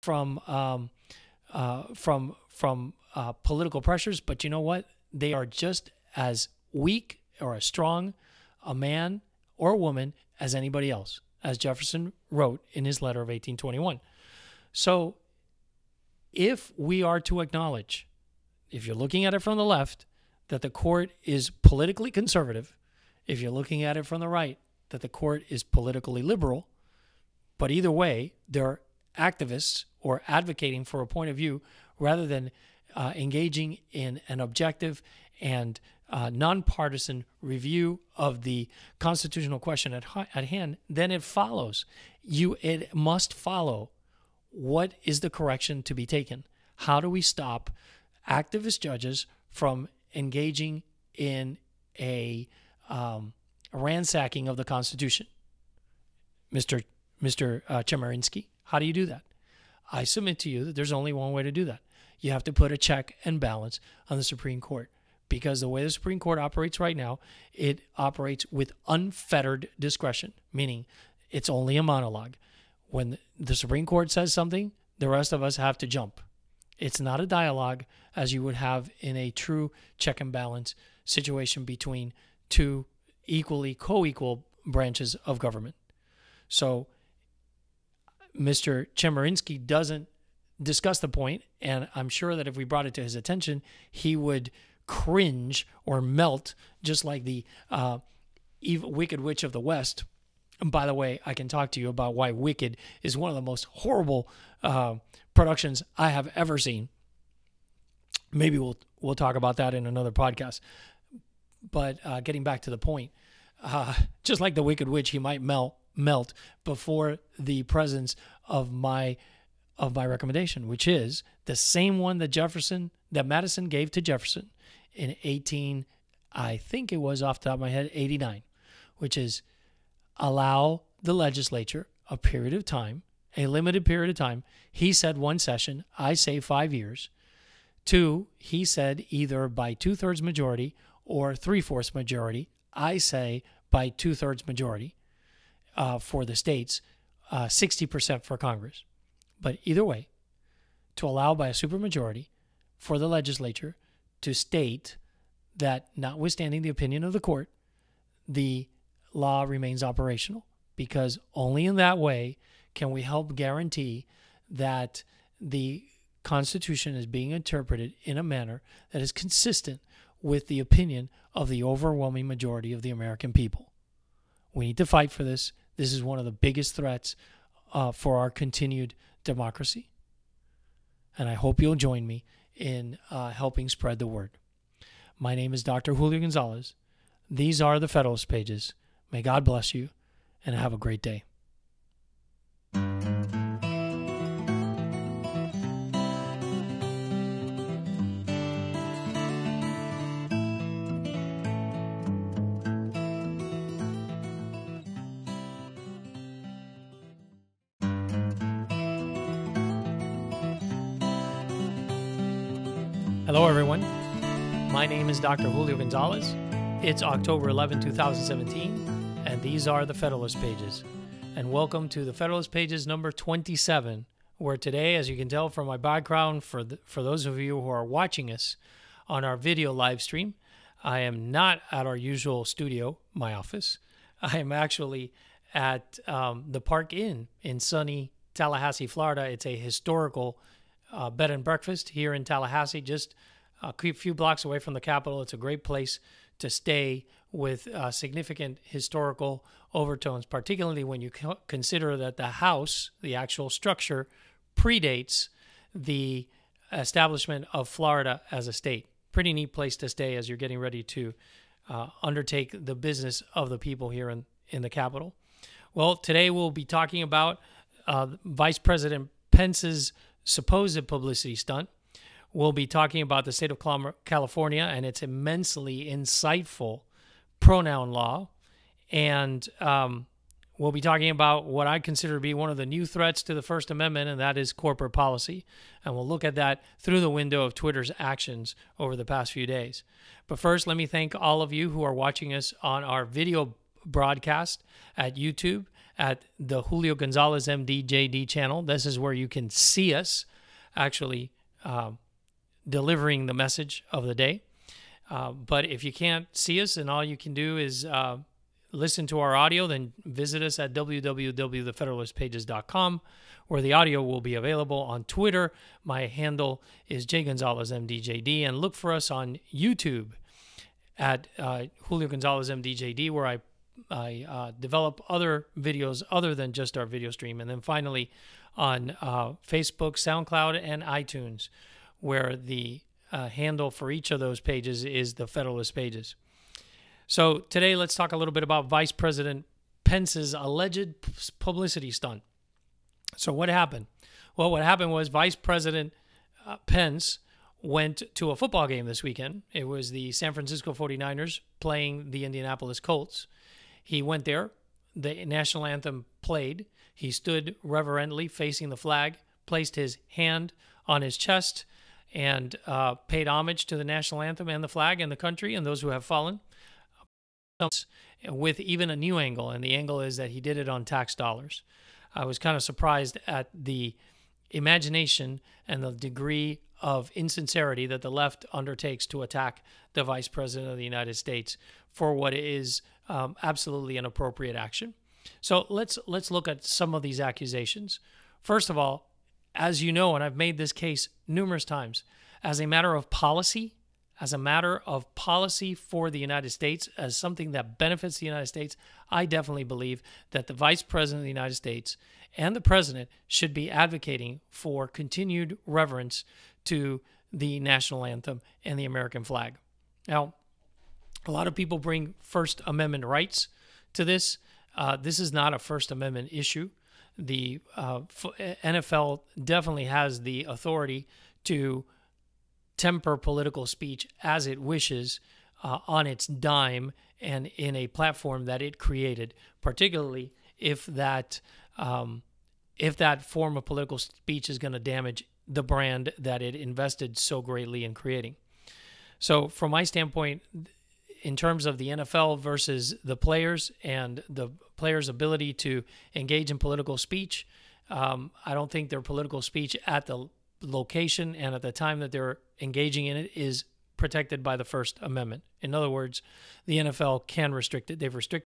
from political pressures, but you know what? They are just as weak or as strong a man or a woman as anybody else, as Jefferson wrote in his letter of 1821. So if we are to acknowledge, if you're looking at it from the left, that the court is politically conservative, if you're looking at it from the right, that the court is politically liberal, but either way, they're activists or advocating for a point of view rather than engaging in an objective and nonpartisan review of the constitutional question at hand, then it follows. It must follow what is the correction to be taken. How do we stop activist judges from engaging in a ransacking of the Constitution? Mr. Chemerinsky, how do you do that? I submit to you that there's only one way to do that. You have to put a check and balance on the Supreme Court, because the way the Supreme Court operates right now, it operates with unfettered discretion, meaning it's only a monologue. When the Supreme Court says something, the rest of us have to jump. It's not a dialogue as you would have in a true check and balance situation between two co-equal branches of government. So Mr. Chemerinsky doesn't discuss the point, and I'm sure that if we brought it to his attention, he would cringe or melt, just like the Wicked Witch of the West. And by the way, I can talk to you about why Wicked is one of the most horrible productions I have ever seen. Maybe we'll talk about that in another podcast. But getting back to the point, just like the Wicked Witch, he might melt before the presence of my recommendation, which is the same one that Madison gave to Jefferson in I think it was off the top of my head, 89, which is allow the legislature a period of time, a limited period of time. He said 1 session. I say 5 years. 2, he said either by 2/3 majority or 3/4 majority. I say by 2/3 majority for the states, 60% for Congress. But either way, to allow by a supermajority for the legislature to state that notwithstanding the opinion of the court, the law remains operational, because only in that way can we help guarantee that the Constitution is being interpreted in a manner that is consistent with the opinion of the overwhelming majority of the American people. We need to fight for this. This is one of the biggest threats for our continued democracy. And I hope you'll join me in helping spread the word. My name is Dr. Julio Gonzalez. These are the Federalist Pages. May God bless you, and have a great day. Hello, everyone. My name is Dr. Julio Gonzalez. It's October 11, 2017, and these are the Federalist Pages. And welcome to the Federalist Pages number 27, where today, as you can tell from my background, for those of you who are watching us on our video live stream, I am not at our usual studio, my office. I am actually at the Park Inn in sunny Tallahassee, Florida. It's a historical bed and breakfast here in Tallahassee, just a few blocks away from the Capitol. It's a great place to stay with significant historical overtones, particularly when you consider that the house, the actual structure, predates the establishment of Florida as a state. Pretty neat place to stay as you're getting ready to undertake the business of the people here in the Capitol. Well, today we'll be talking about Vice President Pence's supposed publicity stunt. We'll be talking about the state of California and its immensely insightful pronoun law. And we'll be talking about what I consider to be one of the new threats to the First Amendment, and that is corporate policy. And we'll look at that through the window of Twitter's actions over the past few days. But first, let me thank all of you who are watching us on our video broadcast at YouTube at the Julio Gonzalez MD JD channel. This is where you can see us actually delivering the message of the day. But if you can't see us and all you can do is listen to our audio, then visit us at www.thefederalistpages.com, where the audio will be available. On Twitter, my handle is jgonzalezmdjd, and look for us on YouTube at Julio Gonzalez MDJD, where I develop other videos other than just our video stream. And then finally on Facebook, SoundCloud, and iTunes, where the handle for each of those pages is the Federalist Pages. So today, let's talk a little bit about Vice President Pence's alleged publicity stunt. So what happened? Well, what happened was Vice President Pence went to a football game this weekend. It was the San Francisco 49ers playing the Indianapolis Colts. He went there. The national anthem played. He stood reverently facing the flag, placed his hand on his chest, and paid homage to the national anthem and the flag and the country and those who have fallen, with even a new angle, and the angle is that he did it on tax dollars. I was kind of surprised at the imagination and the degree of insincerity that the left undertakes to attack the Vice President of the United States for what is absolutely an appropriate action. So let's look at some of these accusations. First of all, as you know, and I've made this case numerous times, as a matter of policy for the United States, as something that benefits the United States, I definitely believe that the Vice President of the United States and the President should be advocating for continued reverence to the national anthem and the American flag. Now, a lot of people bring First Amendment rights to this. This is not a First Amendment issue. The NFL definitely has the authority to temper political speech as it wishes on its dime and in a platform that it created, particularly if that form of political speech is going to damage the brand that it invested so greatly in creating. So from my standpoint, in terms of the NFL versus the players and the players' ability to engage in political speech, I don't think their political speech at the location and at the time that they're engaging in it is protected by the First Amendment. In other words, the NFL can restrict it. They've restricted